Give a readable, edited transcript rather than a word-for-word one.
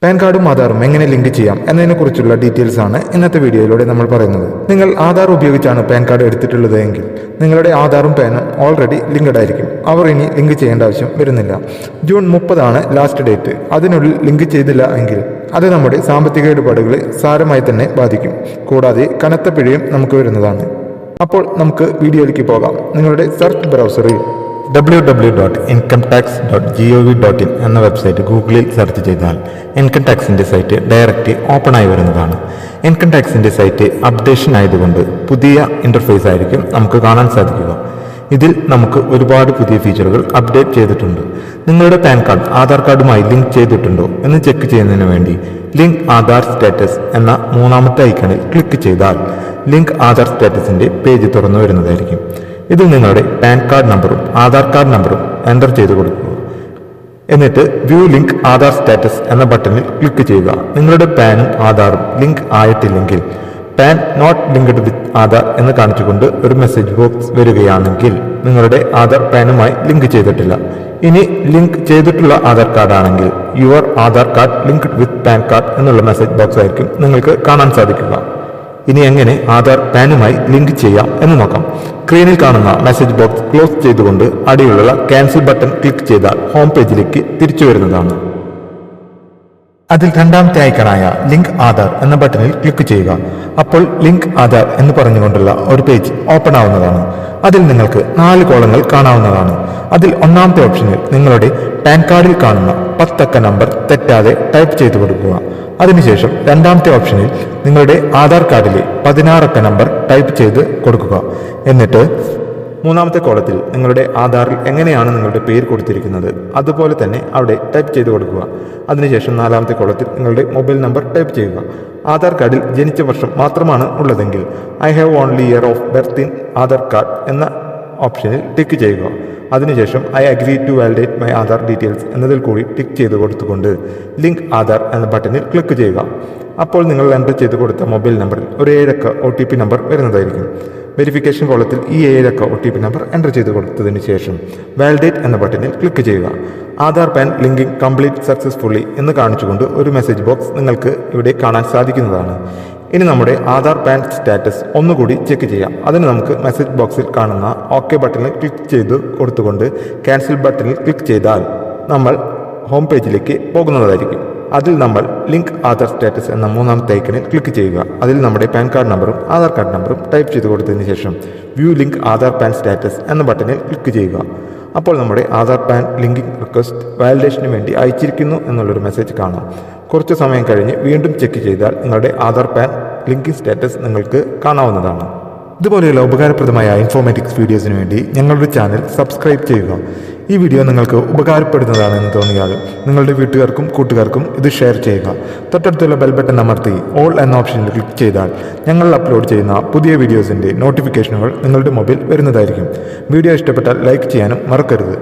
Pan കാർഡും ആധാറും എങ്ങനെ ലിങ്ക് ചെയ്യാം എന്നതിനെക്കുറിച്ചുള്ള ഡീറ്റെയിൽസ് ആണ് ഇന്നത്തെ വീഡിയോയിലൂടെ നമ്മൾ പറയുന്നത്. നിങ്ങൾ ആധാർ ഉപയോഗിച്ചാണ് പാൻ കാർഡ് എടുത്തിട്ടുള്ളത് എങ്കിൽ നിങ്ങളുടെ ആധാറും പാനും ഓൾറെഡി ലിങ്ക്ഡ് ആയിരിക്കും. അവർ ഇനി ലിങ്ക് ചെയ്യേണ്ട ആവശ്യം വരുന്നില്ല. June 30 last date. അതിനുള്ളിൽ ലിങ്ക് ചെയ്തില്ല എങ്കിൽ അത് നമ്മുടെ സാമ്പത്തിക ഇടപാടുകളെ സാരമായി തന്നെ ബാധിക്കും. കൂടാതെ കനത്ത പിഴയും നമുക്ക് വരുന്നതാണ്. അപ്പോൾ നമുക്ക് വീഡിയോയിലേക്ക് പോകാം. നിങ്ങളുടെ സെർച്ച് ബ്രൗസറിൽ www.incometax.gov.in എന്ന വെബ്സൈറ്റ് ഗൂഗിളിൽ സെർച്ച് ചെയ്താൽ ഇൻകം ടാക്സിൻ്റെ സൈറ്റ് ഡയറക്റ്റ് ഓപ്പൺ ആയി വരുന്നതാണ്. ഇൻകം ടാക്സിൻ്റെ സൈറ്റ് അപ്ഡേഷൻ ആയതുകൊണ്ട് പുതിയ ഇൻ്റർഫേസ് ആയിരിക്കും നമുക്ക് കാണാൻ സാധിക്കുക. ഇതിൽ നമുക്ക് ഒരുപാട് പുതിയ ഫീച്ചറുകൾ അപ്ഡേറ്റ് ചെയ്തിട്ടുണ്ട്. നിങ്ങളുടെ പാൻ കാർഡ് ആധാർ കാർഡുമായി ലിങ്ക് ചെയ്തിട്ടുണ്ടോ എന്ന് ചെക്ക് ചെയ്യുന്നതിന് വേണ്ടി ലിങ്ക് ആധാർ സ്റ്റാറ്റസ് എന്ന മൂന്നാമത്തെ ഐക്കണിൽ ക്ലിക്ക് ചെയ്താൽ ലിങ്ക് ആധാർ സ്റ്റാറ്റസിൻ്റെ പേജ് തുറന്നു വരുന്നതായിരിക്കും. ഇതിൽ നിങ്ങളുടെ പാൻ കാർഡ് നമ്പറും ആധാർ കാർഡ് നമ്പറും എൻ്റർ ചെയ്ത് കൊടുക്കുക. എന്നിട്ട് വ്യൂ ലിങ്ക് ആധാർ സ്റ്റാറ്റസ് എന്ന ബട്ടണിൽ ക്ലിക്ക് ചെയ്യുക. നിങ്ങളുടെ പാനും ആധാറും ലിങ്ക് ആയിട്ടില്ലെങ്കിൽ PAN not linked with Aadhaar എന്ന് കാണിച്ചുകൊണ്ട് ഒരു മെസ്സേജ് ബോക്സ് വരികയാണെങ്കിൽ നിങ്ങളുടെ ആധാർ പാനുമായി ലിങ്ക് ചെയ്തിട്ടില്ല. ഇനി ലിങ്ക് ചെയ്തിട്ടുള്ള ആധാർ കാർഡ് ആണെങ്കിൽ your Aadhaar card linked with pan card എന്നുള്ള മെസ്സേജ് ബോക്സ് ആയിരിക്കും നിങ്ങൾക്ക് കാണാൻ സാധിക്കുക. ഇനി എങ്ങനെ ആധാർ പാനുമായി ലിങ്ക് ചെയ്യാം എന്ന് നോക്കാം. സ്ക്രീനിൽ കാണുന്ന മെസ്സേജ് ബോക്സ് ക്ലോസ് ചെയ്തുകൊണ്ട് അടിയിലുള്ള ക്യാൻസൽ ബട്ടൺ ക്ലിക്ക് ചെയ്താൽ ഹോം പേജിലേക്ക് തിരിച്ചു വരുന്നതാണ്. അതിൽ രണ്ടാമത്തെ ഐക്കണായ ലിങ്ക് ആധാർ എന്ന ബട്ടണിൽ ക്ലിക്ക് ചെയ്യുക. അപ്പോൾ ലിങ്ക് ആധാർ എന്ന് പറഞ്ഞുകൊണ്ടുള്ള ഒരു പേജ് ഓപ്പൺ ആവുന്നതാണ്. അതിൽ നിങ്ങൾക്ക് 4 കോളങ്ങൾ കാണാവുന്നതാണ്. അതിൽ ഒന്നാമത്തെ ഓപ്ഷനിൽ നിങ്ങളുടെ പാൻ കാർഡിൽ കാണുന്ന 10 അക്ക നമ്പർ തെറ്റാതെ ടൈപ്പ് ചെയ്ത് കൊടുക്കുക. അതിനുശേഷം രണ്ടാമത്തെ ഓപ്ഷനിൽ നിങ്ങളുടെ ആധാർ കാർഡിലെ 16 അക്ക നമ്പർ ടൈപ്പ് ചെയ്ത് കൊടുക്കുക. എന്നിട്ട് മൂന്നാമത്തെ കോളത്തിൽ നിങ്ങളുടെ ആധാറിൽ എങ്ങനെയാണ് നിങ്ങളുടെ പേര് കൊടുത്തിരിക്കുന്നത് അതുപോലെ തന്നെ അവിടെ ടൈപ്പ് ചെയ്ത് കൊടുക്കുക. അതിനുശേഷം നാലാമത്തെ കോളത്തിൽ നിങ്ങളുടെ മൊബൈൽ നമ്പർ ടൈപ്പ് ചെയ്യുക. ആധാർ കാർഡിൽ ജനിച്ച വർഷം മാത്രമാണ് ഉള്ളതെങ്കിൽ I have only year of birth in Aadhaar card എന്ന ഓപ്ഷനിൽ ടിക്ക് ചെയ്യുക. അതിനുശേഷം I agree to validate my Aadhaar details എന്നതിൽ കൂടി ടിക്ക് ചെയ്ത് കൊടുത്തുകൊണ്ട് ലിങ്ക് ആധാർ എന്ന ബട്ടണിൽ ക്ലിക്ക് ചെയ്യുക. അപ്പോൾ നിങ്ങൾ എൻ്റർ ചെയ്ത് കൊടുത്ത മൊബൈൽ നമ്പറിൽ ഒരു 7 അക്ക OTP നമ്പർ വരുന്നതായിരിക്കും. വെരിഫിക്കേഷൻ കോളത്തിൽ ഈ 7 അക്ക OTP നമ്പർ എൻ്റർ ചെയ്ത് കൊടുത്തതിന് ശേഷം വാലിഡേറ്റ് എന്ന ബട്ടണിൽ ക്ലിക്ക് ചെയ്യുക. Aadhaar pan linking complete successfully എന്ന് കാണിച്ചുകൊണ്ട് ഒരു മെസ്സേജ് ബോക്സ് നിങ്ങൾക്ക് ഇവിടെ കാണാൻ സാധിക്കുന്നതാണ്. ഇനി നമ്മുടെ ആധാർ പാൻ സ്റ്റാറ്റസ് ഒന്നുകൂടി ചെക്ക് ചെയ്യാം. അതിന് നമുക്ക് മെസ്സേജ് ബോക്സിൽ കാണുന്ന ഓക്കെ ബട്ടണിൽ ക്ലിക്ക് ചെയ്ത് കൊടുത്തുകൊണ്ട് ക്യാൻസൽ ബട്ടണിൽ ക്ലിക്ക് ചെയ്താൽ നമ്മൾ ഹോം പേജിലേക്ക് പോകുന്നതായിരിക്കും. അതിൽ നമ്മൾ ലിങ്ക് ആധാർ സ്റ്റാറ്റസ് എന്ന മൂന്നാമത്തെ ഐക്കണിൽ ക്ലിക്ക് ചെയ്യുക. അതിൽ നമ്മുടെ പാൻ കാർഡ് നമ്പറും ആധാർ കാർഡ് നമ്പറും ടൈപ്പ് ചെയ്ത് കൊടുത്തതിന് ശേഷം view link Aadhaar pan status എന്ന ബട്ടണിൽ ക്ലിക്ക് ചെയ്യുക. അപ്പോൾ നമ്മുടെ ആധാർ പാൻ ലിങ്കിങ് റിക്വസ്റ്റ് വാലിഡേഷന് വേണ്ടി അയച്ചിരിക്കുന്നു എന്നുള്ളൊരു മെസ്സേജ് കാണാം. കുറച്ച് സമയം കഴിഞ്ഞ് വീണ്ടും ചെക്ക് ചെയ്താൽ നിങ്ങളുടെ ആധാർ പാൻ ലിങ്കിങ് സ്റ്റാറ്റസ് നിങ്ങൾക്ക് കാണാവുന്നതാണ്. ഇതുപോലെയുള്ള ഉപകാരപ്രദമായ ഇൻഫോർമാറ്റിക്സ് വീഡിയോസിന് വേണ്ടി ഞങ്ങളുടെ ചാനൽ സബ്സ്ക്രൈബ് ചെയ്യുക. ഈ വീഡിയോ നിങ്ങൾക്ക് ഉപകാരപ്പെടുന്നതാണെന്ന് തോന്നിയാൽ നിങ്ങളുടെ വീട്ടുകാർക്കും കൂട്ടുകാർക്കും ഇത് ഷെയർ ചെയ്യുക. തൊട്ടടുത്തുള്ള ബെൽ ബട്ടൺ അമർത്തി ഓൾ എന്ന ഓപ്ഷനിൽ ക്ലിക്ക് ചെയ്താൽ ഞങ്ങൾ അപ്ലോഡ് ചെയ്യുന്ന പുതിയ വീഡിയോസിൻ്റെ നോട്ടിഫിക്കേഷനുകൾ നിങ്ങളുടെ മൊബൈൽ വരുന്നതായിരിക്കും. വീഡിയോ ഇഷ്ടപ്പെട്ടാൽ ലൈക്ക് ചെയ്യാനും മറക്കരുത്.